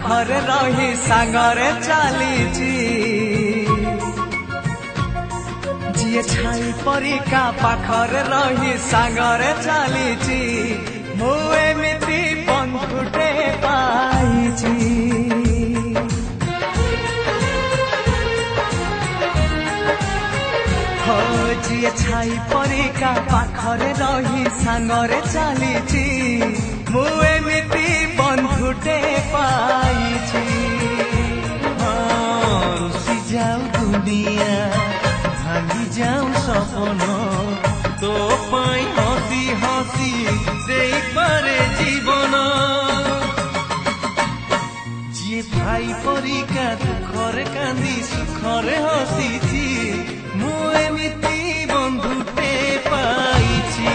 पाखरे रही सांगरे चलीची जिए छाई परिका पाखरे रही सांगरे चलीची मु एमिति बंधुटे पाइची जिए छाई परिका पाखरे रही सांगरे चलीची मु एमिति बंधुटे पाइची रुसी जाऊ दुनिया भांगी जाऊ सपन तो पाई हसी हसी देई पारे जीवन जी भाई परिका दुखरे कांदी सुखरे हसीची मु एमिति बंधुटे पाइची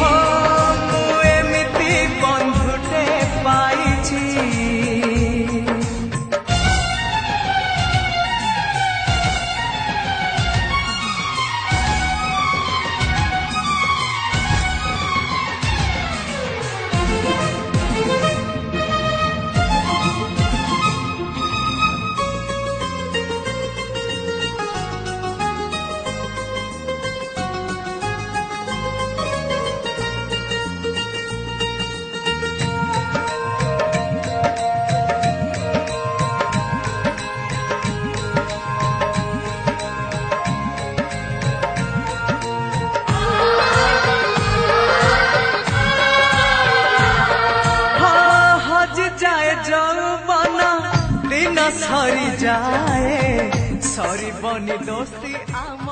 मु एमिति बंधुटे पाइची दिन सरी जाए सरी बनी दोस्ती आम